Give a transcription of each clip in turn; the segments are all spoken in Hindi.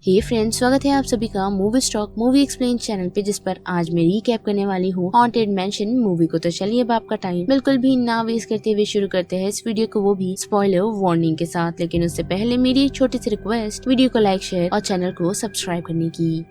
हे फ्रेंड्स, स्वागत है आप सभी का movie stock movie explain channel पे, जिस पर आज मैं रीकैप करने वाली हूँ हॉन्टेड मैंशन मूवी को। तो चलिए अब आपका टाइम बिल्कुल भी ना वेस्ट करते हुए शुरू करते हैं इस वीडियो को, वो भी स्पॉइलर वार्निंग के साथ। लेकिन उससे पहले मेरी एक छोटी सी रिक्वेस्ट, वीडियो को लाइक, शेयर और चैनल को सब्सक्राइब करने की।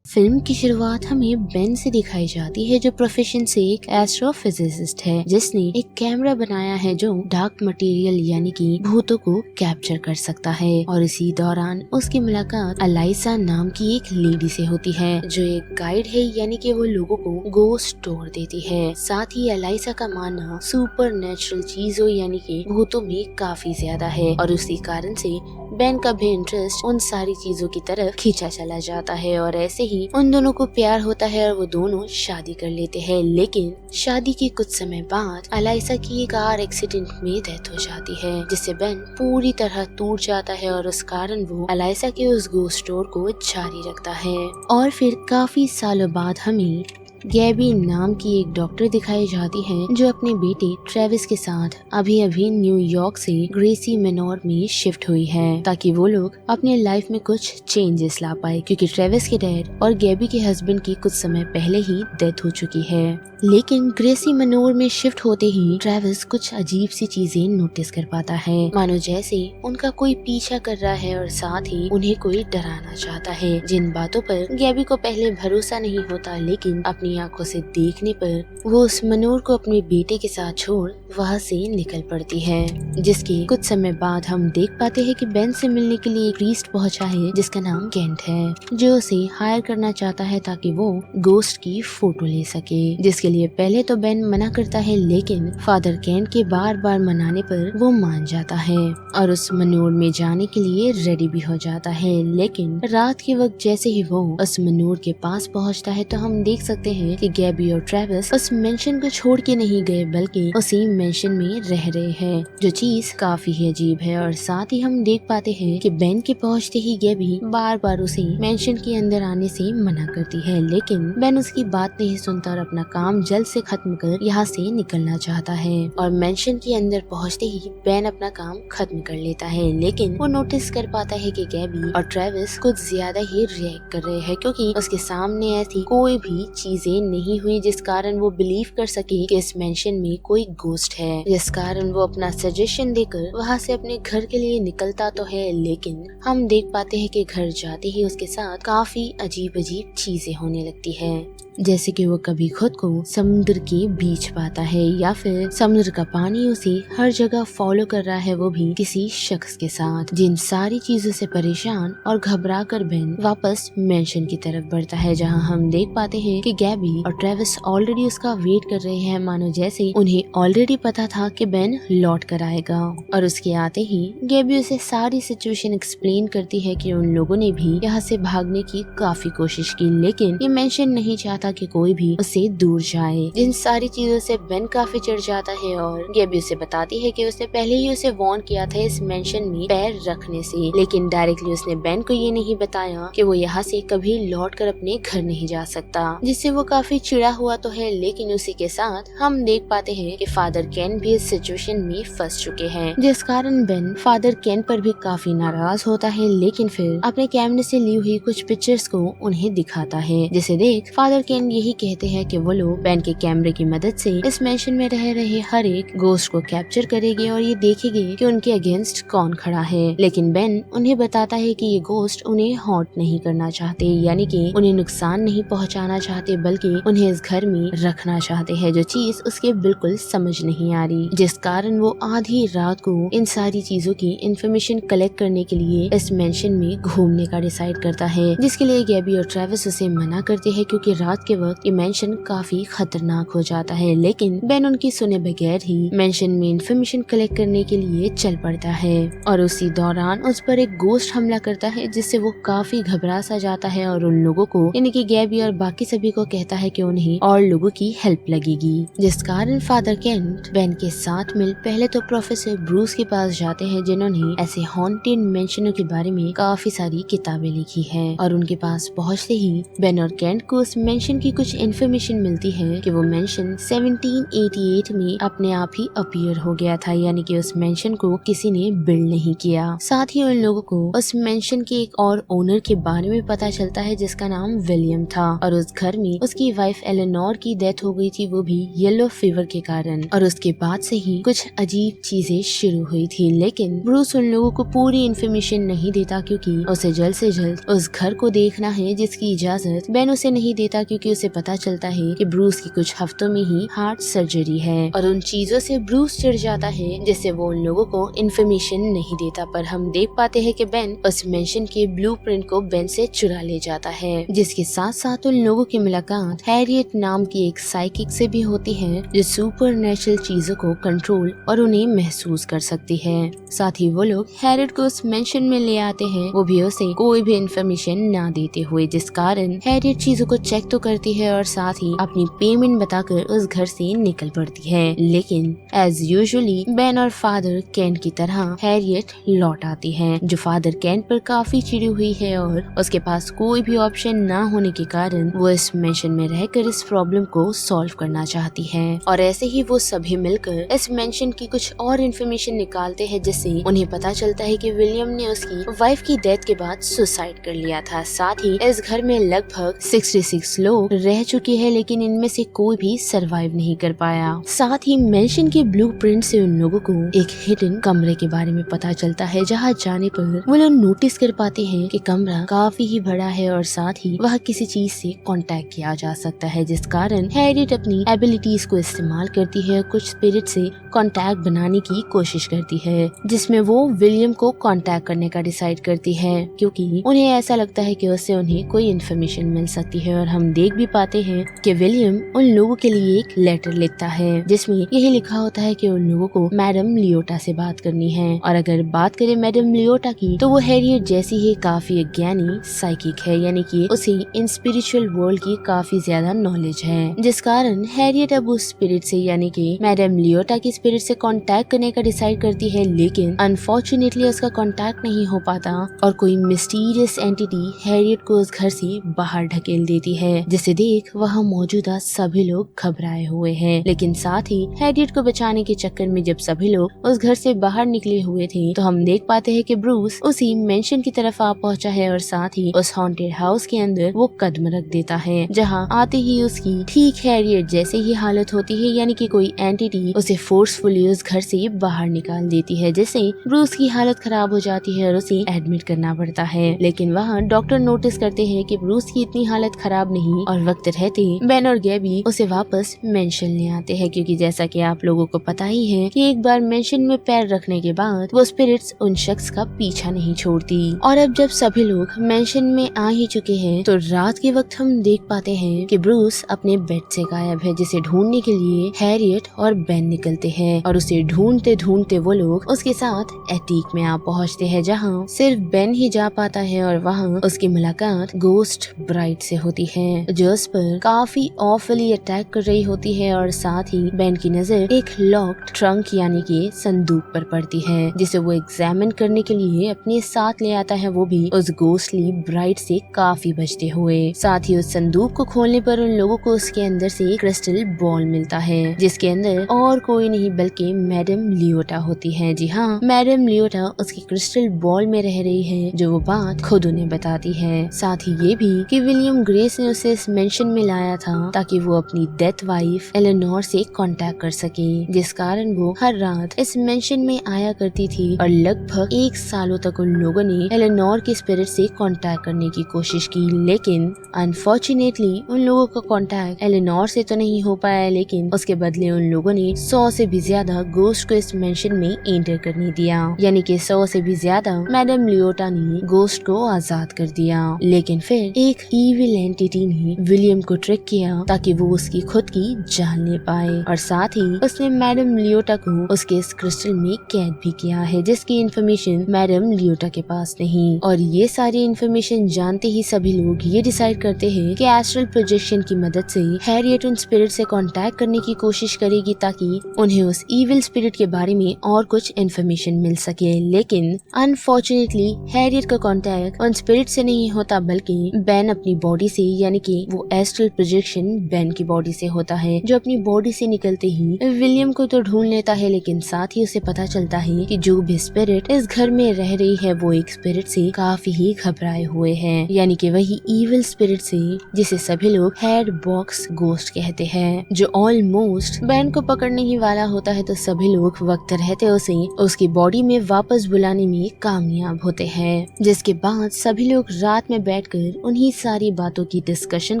फिल्म की शुरुआत हमें बेन से दिखाई जाती है, जो प्रोफेशन से एक एस्ट्रोफिजिसिस्ट है, जिसने एक कैमरा बनाया है जो डार्क मटेरियल यानी कि भूतों को कैप्चर कर सकता है। और इसी दौरान उसकी मुलाकात अलाइसा नाम की एक लेडी से होती है, जो एक गाइड है, यानी कि वो लोगों को गोस्ट टूर देती है। साथ ही अलाइसा का मानना सुपर नेचुरल चीजों यानी कि भूतों में काफी ज्यादा है, और उसी कारण से बेन का भी इंटरेस्ट उन सारी चीजों की तरफ खींचा चला जाता है। और ऐसे ही उन दोनों को प्यार होता है और वो दोनों शादी कर लेते हैं। लेकिन शादी के कुछ समय बाद अलाइसा की एक कार एक्सीडेंट में डेथ हो जाती है, जिससे बेन पूरी तरह टूट जाता है, और उस कारण वो अलाइसा के उस गोस्ट स्टोर को जारी रखता है। और फिर काफी सालों बाद हमें गैबी नाम की एक डॉक्टर दिखाई जाती है, जो अपने बेटे ट्रेविस के साथ अभी अभी न्यूयॉर्क से ग्रेसी मेनोर में शिफ्ट हुई है, ताकि वो लोग अपने लाइफ में कुछ चेंजेस ला पाए, क्योंकि ट्रेविस के डैड और गैबी के हस्बैंड की कुछ समय पहले ही डेथ हो चुकी है। लेकिन ग्रेसी मेनोर में शिफ्ट होते ही ट्रेविस कुछ अजीब सी चीजें नोटिस कर पाता है, मानो जैसे उनका कोई पीछा कर रहा है और साथ ही उन्हें कोई डराना चाहता है। जिन बातों पर गैबी को पहले भरोसा नहीं होता, लेकिन अपनी आंखों से देखने पर वो उस मनोर को अपने बेटे के साथ छोड़ वहाँ से निकल पड़ती है। जिसके कुछ समय बाद हम देख पाते हैं कि बेन से मिलने के लिए एक प्रीस्ट पहुंचा है, जिसका नाम केंट है, जो उसे हायर करना चाहता है ताकि वो गोस्ट की फोटो ले सके। जिसके लिए पहले तो बेन मना करता है, लेकिन फादर केंट के बार बार मनाने पर वो मान जाता है और उस मनोर में जाने के लिए रेडी भी हो जाता है। लेकिन रात के वक्त जैसे ही वो उस मनोर के पास पहुँचता है, तो हम देख सकते हैं कि गैबी और ट्रेविस उस मेंशन को छोड़ के नहीं गए, बल्कि उसी मेंशन में रह रहे हैं, जो चीज काफी ही अजीब है। और साथ ही हम देख पाते हैं कि बेन के पहुंचते ही गैबी बार बार उसे मेंशन के अंदर आने से मना करती है, लेकिन बेन उसकी बात नहीं सुनता और अपना काम जल्द से खत्म कर यहाँ से निकलना चाहता है। और मेंशन के अंदर पहुँचते ही बेन अपना काम खत्म कर लेता है, लेकिन वो नोटिस कर पाता है कि गैबी और ट्रेविस कुछ ज्यादा ही रिएक्ट कर रहे हैं, क्योंकि उसके सामने ऐसी कोई भी चीजें नहीं हुई जिस कारण वो बिलीव कर सके कि इस मेंशन में कोई गोस्ट है। जिस कारण वो अपना सजेशन देकर वहाँ से अपने घर के लिए निकलता तो है, लेकिन हम देख पाते हैं कि घर जाते ही उसके साथ काफी अजीब अजीब चीजें होने लगती है, जैसे कि वो कभी खुद को समुद्र के बीच पाता है, या फिर समुद्र का पानी उसे हर जगह फॉलो कर रहा है, वो भी किसी शख्स के साथ। जिन सारी चीजों से परेशान और घबरा कर बेन वापस मेंशन की तरफ बढ़ता है, जहां हम देख पाते हैं कि गैबी और ट्रेविस ऑलरेडी उसका वेट कर रहे हैं, मानो जैसे उन्हें ऑलरेडी पता था कि बेन लौट कर आएगा। और उसके आते ही गैबी उसे सारी सिचुएशन एक्सप्लेन करती है कि उन लोगों ने भी यहाँ से भागने की काफी कोशिश की, लेकिन ये मेंशन नहीं चाहता कि कोई भी उससे दूर जाए। जिन सारी चीजों से बेन काफी चिढ़ जाता है, और गैबी उसे बताती है कि उसने पहले ही उसे वार्न किया था इस मेंशन में पैर रखने से, लेकिन डायरेक्टली उसने बेन को ये नहीं बताया कि वो यहाँ से कभी लौट कर अपने घर नहीं जा सकता, जिससे वो काफी चिढ़ा हुआ तो है। लेकिन उसी के साथ हम देख पाते हैं कि फादर केन भी इस सिचुएशन में फंस चुके हैं, जिस कारण बेन फादर केन पर भी काफी नाराज होता है, लेकिन फिर अपने कैमरे से ली हुई कुछ पिक्चर्स को उन्हें दिखाता है, जिसे देख फादर केन यही कहते हैं कि वो लोग बेन के कैमरे की मदद से इस मेंशन में रह रहे हर एक गोस्ट को कैप्चर करेंगे और ये देखेंगे कि उनके अगेंस्ट कौन खड़ा है। लेकिन बेन उन्हें बताता है कि ये गोस्ट उन्हें हॉन्ट नहीं करना चाहते, यानी कि उन्हें नुकसान नहीं पहुंचाना चाहते, बल्कि उन्हें इस घर में रखना चाहते हैं, जो चीज उसके बिल्कुल समझ नहीं आ रही। जिस कारण वो आधी रात को इन सारी चीजों की इंफॉर्मेशन कलेक्ट करने के लिए इस मेंशन में घूमने का डिसाइड करता है, जिसके लिए गैबी और ट्रेविस उसे मना करते हैं, क्योंकि रात के वक्त ये मेंशन काफी खतरनाक हो जाता है। लेकिन बेन उनकी सुने बगैर ही मेंशन में इंफॉर्मेशन कलेक्ट करने के लिए चल पड़ता है, और उसी दौरान उस पर एक गोस्ट हमला करता है, जिससे वो काफी घबरा सा जाता है और उन लोगों को यानी कि गैबी और बाकी सभी को कहता है कि उन्हें और लोगों की हेल्प लगेगी। जिस कारण फादर केंट बेन के साथ मिल पहले तो प्रोफेसर ब्रूस के पास जाते हैं, जिन्होंने ऐसे हॉन्टेड मेंशनों के बारे में काफी सारी किताबें लिखी है। और उनके पास पहुँचते ही बेन और केंट को उस मेंशन मेंशन की कुछ इन्फॉर्मेशन मिलती है कि वो मेंशन 1788 में अपने आप ही अपीयर हो गया था, यानी कि उस मेंशन को किसी ने बिल्ड नहीं किया। साथ ही उन लोगों को उस मेंशन के एक और ओनर के बारे में पता चलता है जिसका नाम विलियम था, और उस घर में उसकी वाइफ एलेनोर की डेथ हो गई थी, वो भी येलो फीवर के कारण। और उसके बाद से ही कुछ अजीब चीजें शुरू हुई थी, लेकिन ब्रूस उन लोगों को पूरी इन्फॉर्मेशन नहीं देता क्योंकि उसे जल्द से जल्द उस घर को देखना है, जिसकी इजाजत बेन उसे नहीं देता क्योंकि उसे पता चलता है कि ब्रूस की कुछ हफ्तों में ही हार्ट सर्जरी है। और उन चीजों से ब्रूस चिढ़ जाता है जिससे वो उन लोगों को इन्फॉर्मेशन नहीं देता। पर हम देख पाते हैं कि बेन उस मेंशन के ब्लूप्रिंट को बेन से चुरा ले जाता है, जिसके साथ साथ उन लोगों की मुलाकात हैरियट नाम की एक साइकिक से भी होती है जो सुपरनेचुरल चीजों को कंट्रोल और उन्हें महसूस कर सकती है। साथ ही वो लोग हैरियट को उस मेंशन में ले आते हैं, वो भी उसे कोई भी इन्फॉर्मेशन ना देते हुए, जिस कारण हैरियट चीजों को चेक तो करती है और साथ ही अपनी पेमेंट बताकर उस घर से निकल पड़ती है। लेकिन एज यूजुअली बेन और फादर केंट की तरह हैरियट लौट आती है, जो फादर केंट पर काफी चिड़ी हुई है और उसके पास कोई भी ऑप्शन ना होने के कारण वो इस मेंशन में रहकर इस प्रॉब्लम को सॉल्व करना चाहती है। और ऐसे ही वो सभी मिलकर इस मेंशन की कुछ और इन्फॉर्मेशन निकालते हैं, जिससे उन्हें पता चलता है कि विलियम ने उसकी वाइफ की डेथ के बाद सुसाइड कर लिया था। साथ ही इस घर में लगभग 66 लोग रह चुके हैं, लेकिन इनमें से कोई भी सरवाइव नहीं कर पाया। साथ ही मेंशन के ब्लूप्रिंट से उन लोगों को एक हिडन कमरे के बारे में पता चलता है, जहाँ जाने पर वो लोग नोटिस कर पाते हैं कि कमरा काफी ही बड़ा है और साथ ही वह किसी चीज से कांटेक्ट किया जा सकता है, जिस कारण हैरियट अपनी एबिलिटीज को इस्तेमाल करती है, कुछ स्पिरिट से कांटेक्ट बनाने की कोशिश करती है, जिसमें वो विलियम को कांटेक्ट करने का डिसाइड करती है क्योंकि उन्हें ऐसा लगता है कि उससे उन्हें कोई इन्फॉर्मेशन मिल सकती है। और हम देख भी पाते हैं कि विलियम उन लोगों के लिए एक लेटर लिखता है जिसमें यही लिखा होता है कि उन लोगों को मैडम लियोटा से बात करनी है। और अगर बात करें मैडम लियोटा की, तो वो हैरियट जैसी ही काफी अज्ञानी साइकिक है, यानी कि उसे इन स्पिरिचुअल वर्ल्ड की काफी ज्यादा नॉलेज है, जिस कारण हैरियट अब उस स्पिरिट से यानी कि मैडम लियोटा की स्पिरिट से कांटेक्ट करने का डिसाइड करती है। लेकिन अनफॉर्चुनेटली उसका कांटेक्ट नहीं हो पाता और कोई मिस्टीरियस एंटिटी हैरियट को उस घर से बाहर ढकेल देती है, जिसे देख वहाँ मौजूदा सभी लोग घबराए हुए हैं। लेकिन साथ ही हैरियट को बचाने के चक्कर में जब सभी लोग उस घर से बाहर निकले हुए थे, तो हम देख पाते हैं कि ब्रूस उसी मेंशन की तरफ आ पहुंचा है और साथ ही उस हॉन्टेड हाउस के अंदर वो कदम रख देता है, जहाँ आते ही उसकी ठीक हैरियट जैसे ही हालत होती है, यानी कि कोई एंटिटी उसे फोर्सफुली उस घर से बाहर निकाल देती है, जिससे ब्रूस की हालत खराब हो जाती है और उसे एडमिट करना पड़ता है। लेकिन वहाँ डॉक्टर नोटिस करते हैं कि ब्रूस की इतनी हालत खराब नहीं और वक्त रहते बेन और गैबी उसे वापस मेंशन ले आते हैं, क्योंकि जैसा कि आप लोगों को पता ही है कि एक बार मेंशन में पैर रखने के बाद वो स्पिरिट्स उन शख्स का पीछा नहीं छोड़ती। और अब जब सभी लोग मेंशन में आ ही चुके हैं, तो रात के वक्त हम देख पाते हैं कि ब्रूस अपने बेड से गायब है, जिसे ढूंढने के लिए हैरियट और बेन निकलते हैं और उसे ढूंढते ढूंढते वो लोग उसके साथ एटीक में आ पहुंचते हैं, जहां सिर्फ बेन ही जा पाता है और वहां उसकी मुलाकात गोस्ट ब्राइड से होती है, जो उस पर काफी ऑफली अटैक कर रही होती है। और साथ ही बेन की नजर एक लॉक्ड ट्रंक यानी कि संदूक पर पड़ती है, जिसे वो एग्जामिन करने के लिए अपने साथ ले आता है, वो भी उस गोस्टली ब्राइड से काफी बचते हुए। साथ ही उस संदूक को खोलने पर उन लोगों को उसके अंदर से एक क्रिस्टल बॉल मिलता है, जिसके अंदर और कोई नहीं बल्कि मैडम लियोटा होती है। जी हाँ, मैडम लियोटा उसकी क्रिस्टल बॉल में रह रही है, जो वो बात खुद उन्हें बताती है। साथ ही ये भी कि विलियम ग्रेस ने उसे इस मेंशन में लाया था ताकि वो अपनी डेथ वाइफ एलेनोर से कांटेक्ट कर सके, जिस कारण वो हर रात इस मेंशन में आया करती थी और लगभग 1 सालों तक उन लोगों ने एलेनोर के स्पिरिट से कांटेक्ट करने की कोशिश की। लेकिन अनफॉर्चुनेटली उन लोगों का कांटेक्ट एलेनोर से तो नहीं हो पाया, लेकिन उसके बदले उन लोगों ने 100 से भी ज्यादा गोस्ट को इस मेंशन में एंटर करने दिया, यानी कि 100 से भी ज्यादा मैडम लियोटा ने गोस्ट को आजाद कर दिया। लेकिन फिर एक इविल एंटिटी ने विलियम को ट्रिक किया ताकि वो उसकी खुद की जान ले पाए, और साथ ही उसने मैडम लियोटा को उसके इस क्रिस्टल में कैद भी किया है, जिसकी इन्फॉर्मेशन मैडम लियोटा के पास नहीं। और ये सारी इन्फॉर्मेशन जानते ही सभी लोग ये डिसाइड करते हैं कि एस्ट्रल प्रोजेक्शन की मदद से हैरियट उन स्पिरिट से कांटेक्ट करने की कोशिश करेगी ताकि उन्हें उस इविल स्पिरिट के बारे में और कुछ इन्फॉर्मेशन मिल सके। लेकिन अनफॉर्चुनेटली हैरियट का कांटेक्ट उन स्पिरिट से नहीं होता, बल्कि बेन अपनी बॉडी से यानी कि क्योंकि वो एस्ट्रल प्रोजेक्शन बेन की बॉडी से होता है, जो अपनी बॉडी से निकलते ही विलियम को तो ढूंढ लेता है, लेकिन साथ ही उसे पता चलता है कि जो भी स्पिरिट इस घर में रह रही है वो एक स्पिरिट से काफी ही घबराए हुए हैं, यानी कि वही इविल स्पिरिट से जिसे सभी लोग हेड बॉक्स गोस्ट कहते हैं, जो ऑलमोस्ट बेन को पकड़ने ही वाला होता है। तो सभी लोग वक्त रहते उसे उसकी बॉडी में वापस बुलाने में कामयाब होते हैं, जिसके बाद सभी लोग रात में बैठकर उन्हीं सारी बातों की डिस्कशन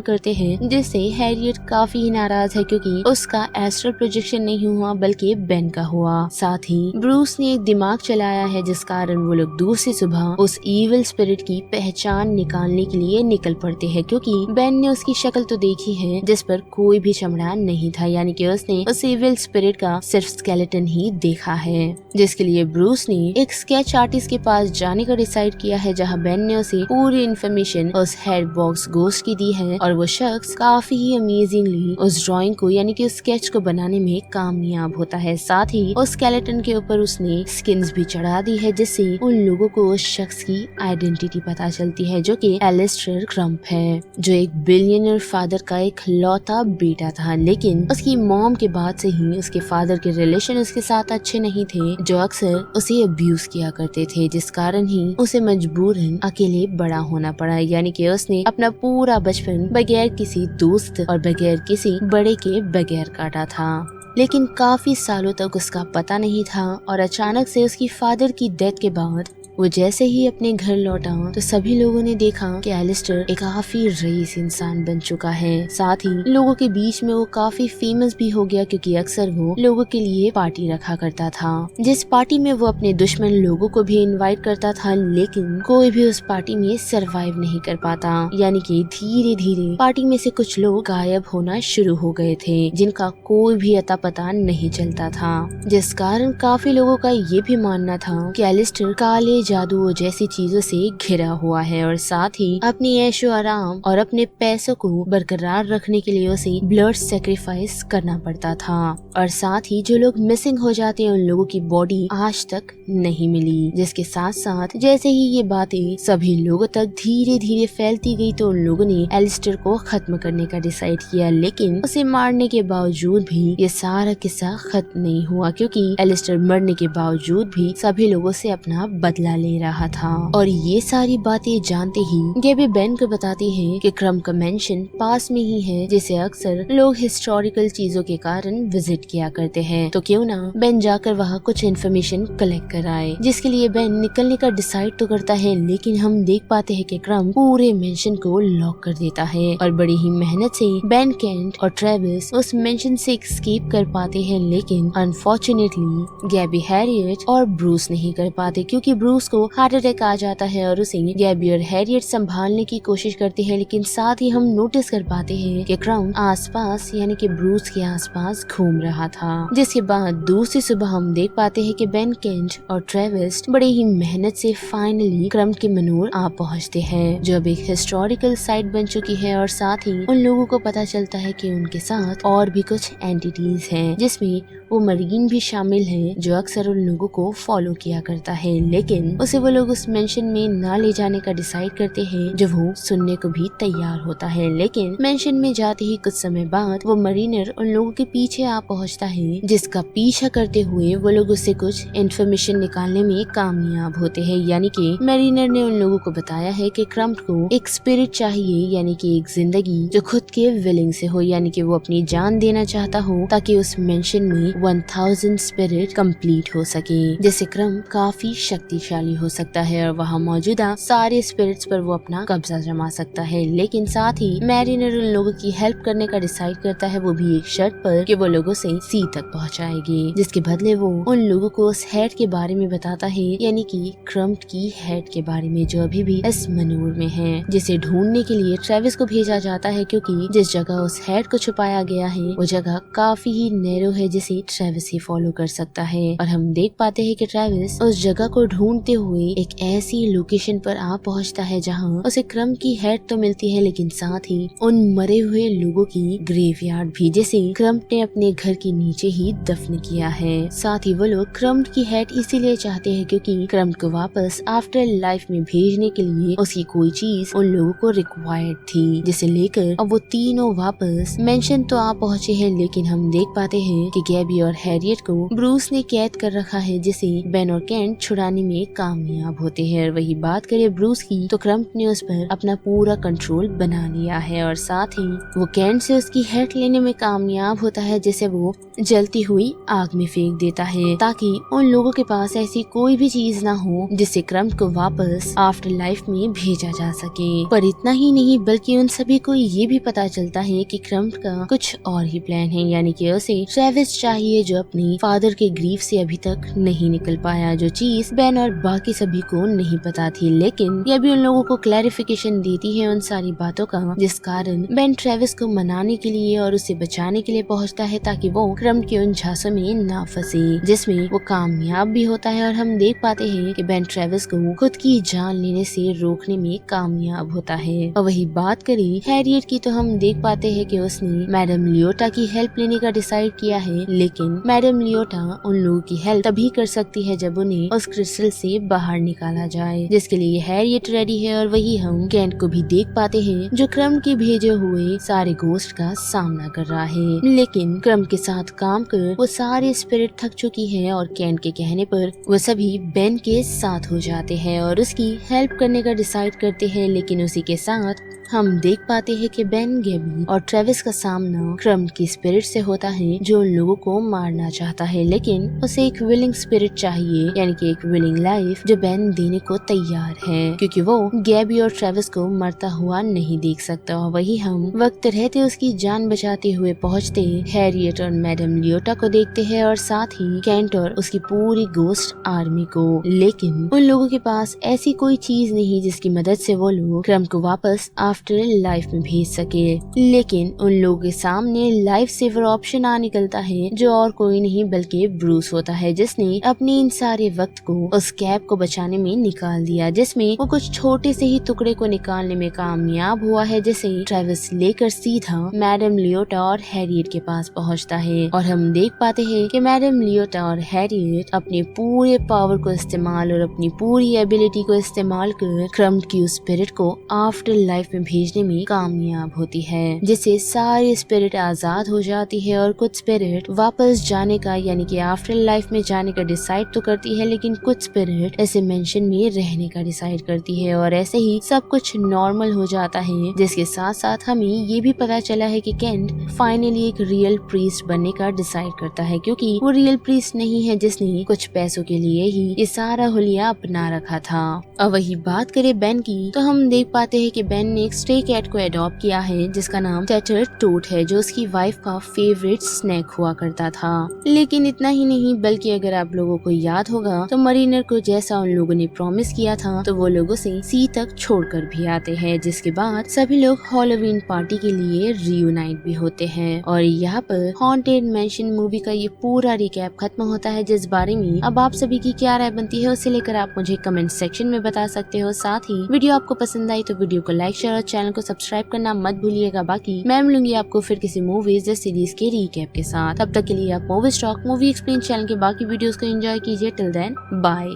करते हैं, जिससे हैरियट काफी ही नाराज है क्योंकि उसका एस्ट्रल प्रोजेक्शन नहीं हुआ बल्कि बेन का हुआ। साथ ही ब्रूस ने एक दिमाग चलाया है जिस कारण वो लोग दूसरी सुबह उस इविल स्पिरिट की पहचान निकालने के लिए निकल पड़ते हैं, क्योंकि बेन ने उसकी शक्ल तो देखी है जिस पर कोई भी चमड़ा नहीं था, यानी कि उसने उस इविल स्पिरिट का सिर्फ स्केलेटन ही देखा है, जिसके लिए ब्रूस ने एक स्केच आर्टिस्ट के पास जाने का डिसाइड किया है, जहाँ बेन ने उसे पूरी इन्फॉर्मेशन उस हेड बॉक्स गोस्ट की दी है और वो शख्स काफी ही अमेजिंगली उस ड्राइंग को यानी कि उस स्केच को बनाने में कामयाब होता है। साथ ही उस स्केलेटन के ऊपर उसने स्किन्स भी चढ़ा दी है, जिससे उन लोगों को उस शख्स की आइडेंटिटी पता चलती है, जो कि एलिस्टर क्रम्प है, जो एक बिलियनर फादर का एक लौता बेटा था, लेकिन उसकी मॉम के बाद से ही उसके फादर के रिलेशन उसके साथ अच्छे नहीं थे, जो अक्सर उसे अब्यूज किया करते थे, जिस कारण ही उसे मजबूरन अकेले बड़ा होना पड़ा, यानी कि उसने अपना पूरा बचपन बगैर किसी दोस्त और बगैर किसी बड़े के बगैर काटा था। लेकिन काफी सालों तक उसका पता नहीं था और अचानक से उसकी फादर की डेथ के बाद वो जैसे ही अपने घर लौटा तो सभी लोगों ने देखा कि एलिस्टर एक काफी रईस इंसान बन चुका है। साथ ही लोगों के बीच में वो काफी फेमस भी हो गया, क्योंकि अक्सर वो लोगों के लिए पार्टी रखा करता था, जिस पार्टी में वो अपने दुश्मन लोगों को भी इनवाइट करता था, लेकिन कोई भी उस पार्टी में सरवाइव नहीं कर पाता, यानी कि धीरे धीरे पार्टी में से कुछ लोग गायब होना शुरू हो गए थे, जिनका कोई भी अता पता नहीं चलता था, जिस कारण काफी लोगों का ये भी मानना था कि एलिस्टर काले जादू जैसी चीजों से घिरा हुआ है और साथ ही अपनी ऐशो आराम और अपने पैसों को बरकरार रखने के लिए उसे ब्लड सेक्रीफाइस करना पड़ता था। और साथ ही जो लोग मिसिंग हो जाते हैं उन लोगों की बॉडी आज तक नहीं मिली, जिसके साथ साथ जैसे ही ये बातें सभी लोगों तक धीरे धीरे फैलती गई तो उन लोगों ने एलिस्टर को खत्म करने का डिसाइड किया, लेकिन उसे मारने के बावजूद भी ये सारा किस्सा खत्म नहीं हुआ, क्योंकि एलिस्टर मरने के बावजूद भी सभी लोगों से अपना बदला ले रहा था। और ये सारी बातें जानते ही गैबी बेन को बताती है कि क्रम का मेंशन पास में ही है, जिसे अक्सर लोग हिस्टोरिकल चीजों के कारण विजिट किया करते हैं, तो क्यों ना बेन जाकर वहाँ कुछ इन्फॉर्मेशन कलेक्ट कर आए, जिसके लिए बेन निकलने का डिसाइड तो करता है, लेकिन हम देख पाते हैं कि क्रम पूरे मेंशन को लॉक कर देता है और बड़ी ही मेहनत से बेन, केंट और ट्रेविस उस मेंशन से एस्केप कर पाते हैं, लेकिन अनफॉर्चुनेटली गैबी, हैरियट और ब्रूस नहीं कर पाते, क्योंकि ब्रूस को हार्ट अटैक आ जाता है और उसे गैबी और हैरियट संभालने की कोशिश करते हैं, लेकिन साथ ही हम नोटिस कर पाते हैं कि क्रम आसपास यानी कि ब्रूस के आसपास घूम रहा था, जिसके बाद दूसरी सुबह हम देख पाते हैं कि बेन, केंट और ट्रेविस बड़ी ही मेहनत से फाइनली क्रम के मनूर आ पहुंचते हैं, जो अब एक हिस्टोरिकल साइट बन चुकी है। और साथ ही उन लोगों को पता चलता है कि उनके साथ और भी कुछ एंटिटीज हैं, जिसमें वो मरीन भी शामिल है, जो अक्सर उन लोगों को फॉलो किया करता है, लेकिन उसे वो लोग उस मेंशन में ना ले जाने का डिसाइड करते हैं, जो वो सुनने को भी तैयार होता है। लेकिन मेंशन में जाते ही कुछ समय बाद वो मरीनर उन लोगों के पीछे आ पहुंचता है, जिसका पीछा करते हुए वो लोग उससे कुछ इन्फॉर्मेशन निकालने में कामयाब होते हैं, यानी कि मरीनर ने उन लोगों को बताया है कि क्रम्प को एक स्पिरिट चाहिए, यानी कि एक जिंदगी जो खुद के विलिंग से हो, यानी कि वो अपनी जान देना चाहता हो ताकि उस मेंशन में 1000 स्पिरिट कंप्लीट हो सके, जिससे क्रम काफी शक्तिशाली हो सकता है और वहाँ मौजूदा सारे स्पिरिट्स पर वो अपना कब्जा जमा सकता है। लेकिन साथ ही मैरिनर उन लोगों की हेल्प करने का डिसाइड करता है, वो भी एक शर्त पर कि वो लोगों से सी तक पहुँचाएगी, जिसके बदले वो उन लोगों को उस हेड के बारे में बताता है, यानी कि क्रम्प की हेड के बारे में, जो अभी भी इस मनूर में है, जिसे ढूंढने के लिए ट्रेविस को भेजा जाता है, क्योंकि जिस जगह उस हेड को छुपाया गया है वो जगह काफी ही नैरो है, जिसे ट्रेविस ही फॉलो कर सकता है। और हम देख पाते हैं कि ट्रेविस उस जगह को ढूंढते हुए एक ऐसी लोकेशन पर आ पहुंचता है जहां उसे क्रम्ब की हेड तो मिलती है लेकिन साथ ही उन मरे हुए लोगों की ग्रेवयार्ड भी, जिसे क्रम्ब ने अपने घर के नीचे ही दफन किया है। साथ ही वो लोग क्रम्ब की हेड इसीलिए चाहते हैं क्योंकि क्रम्ब को वापस आफ्टर लाइफ में भेजने के लिए उसकी कोई चीज उन लोगों को रिक्वायर्ड थी, जिसे लेकर अब वो तीनों वापस मेंशन तो आ पहुँचे हैं, लेकिन हम देख पाते हैं कि गैबी और हैरियट को ब्रूस ने कैद कर रखा है, जिसे बेन और केंट छुड़ाने में कामयाब होते हैं। और वही बात करें ब्रूस की तो क्रम्ब ने उस पर अपना पूरा कंट्रोल बना लिया है और साथ ही वो केंट से उसकी हेड लेने में कामयाब होता है, जिसे वो जलती हुई आग में फेंक देता है ताकि उन लोगों के पास ऐसी कोई भी चीज ना हो जिससे क्रम्ब को वापस आफ्टर लाइफ में भेजा जा सके। पर इतना ही नहीं बल्कि उन सभी को ये भी पता चलता है कि क्रम्ब का कुछ और ही प्लान है, यानी कि उसे ट्रेविस चाहिए जो अपनी फादर के ग्रीफ से अभी तक नहीं निकल पाया, जो चीज बेन और बाकी सभी को नहीं पता थी। लेकिन यह भी उन लोगों को क्लैरिफिकेशन देती है उन सारी बातों का, जिस कारण बेन ट्रेविस को मनाने के लिए और उसे बचाने के लिए पहुंचता है ताकि वो क्रम्ब के उन झांसों में ना फंसे, जिसमें वो कामयाब भी होता है। और हम देख पाते हैं कि बेन ट्रेविस को खुद की जान लेने से रोकने में कामयाब होता है। और वही बात करी हैरियट की तो हम देख पाते हैं कि उसने मैडम लियोटा की हेल्प लेने का डिसाइड किया है, लेकिन मैडम लियोटा उन लोगों की हेल्प तभी कर सकती है जब उन्हें उस क्रिस्टल से बाहर निकाला जाए, जिसके लिए हैरियट रेडी है। और वही हम केंट को भी देख पाते हैं जो क्रम्ब के भेजे हुए सारे घोस्ट का सामना कर रहा है, लेकिन क्रम्ब के साथ काम कर वो सारे स्पिरिट थक चुकी है और केंट के कहने पर वो सभी बेन के साथ हो जाते हैं और उसकी हेल्प करने का डिसाइड करते हैं। लेकिन उसी के साथ हम देख पाते हैं कि बेन, गैबी और ट्रेविस का सामना क्रम्ब की स्पिरिट से होता है जो उन लोगों को मारना चाहता है, लेकिन उसे एक विलिंग स्पिरिट चाहिए, यानी कि एक विलिंग लाइफ जो बेन देने को तैयार है, क्योंकि वो गैबी और ट्रेविस को मरता हुआ नहीं देख सकता। और वही हम वक्त रहते उसकी जान बचाते हुए पहुंचते हैरियट और मैडम लियोटा को देखते हैं और साथ ही केंट और उसकी पूरी घोस्ट आर्मी को। लेकिन उन लोगों के पास ऐसी कोई चीज नहीं जिसकी मदद से वो लोग क्रम्ब को वापस आफ्टर लाइफ में भेज सके। लेकिन उन लोगों के सामने लाइफ सेवर ऑप्शन आ निकलता है जो और कोई नहीं बल्कि ब्रूस होता है, जिसने अपने इन सारे वक्त को उस कैप को बचाने में निकाल दिया, जिसमें वो कुछ छोटे से ही टुकड़े को निकालने में कामयाब हुआ है, जिसे ट्रेविस लेकर सीधा मैडम लियोटा और हैरियट के पास पहुंचता है। और हम देख पाते हैं कि मैडम लियोटा और हैरियट अपने पूरे पावर को इस्तेमाल और अपनी पूरी एबिलिटी को इस्तेमाल कर क्रम्ब की उस स्पिरिट को आफ्टर लाइफ में भेजने में कामयाब होती है, जिससे सारी स्पिरिट आजाद हो जाती है और कुछ स्पिरिट वापस जाने का यानी कि आफ्टर लाइफ में जाने का डिसाइड तो करती है, लेकिन कुछ स्पिरिट ऐसे मेंशन में रहने का डिसाइड करती है। और ऐसे ही सब कुछ नॉर्मल हो जाता है, जिसके साथ साथ हमें ये भी पता चला है कि केंट फाइनली एक रियल प्रीस्ट बनने का डिसाइड करता है, क्योंकि वो रियल प्रीस्ट नहीं है जिसने कुछ पैसों के लिए ही ये सारा हुलिया अपना रखा था। और वही बात करें बेन की तो हम देख पाते हैं कि बेन ने एक स्टे कैट को अडॉप्ट किया है जिसका नाम टैटर टोट है, जो उसकी वाइफ का फेवरेट स्नैक हुआ करता था। लेकिन इतना ही नहीं बल्कि अगर आप लोगों को याद होगा तो मरीनर को जैसा उन लोगों ने प्रॉमिस किया था तो वो लोगों से सी तक छोड़कर भी आते हैं, जिसके बाद सभी लोग हैलोवीन पार्टी के लिए रियूनाइट भी होते हैं। और यहाँ पर हॉन्टेड मैंशन मूवी का ये पूरा रिकैप खत्म होता है, जिस बारे में अब आप सभी की क्या राय बनती है उसे लेकर आप मुझे कमेंट सेक्शन में बता सकते हो। साथ ही वीडियो आपको पसंद आई तो वीडियो को लाइक शेयर और चैनल को सब्सक्राइब करना मत भूलिएगा। बाकी मैं मिलूंगी आपको फिर किसी मूवीज या सीरीज के रिकैप के साथ। तब तक के लिए आप movie stock movie explain channel के बाकी वीडियोस को एंजॉय कीजिए। Till then bye.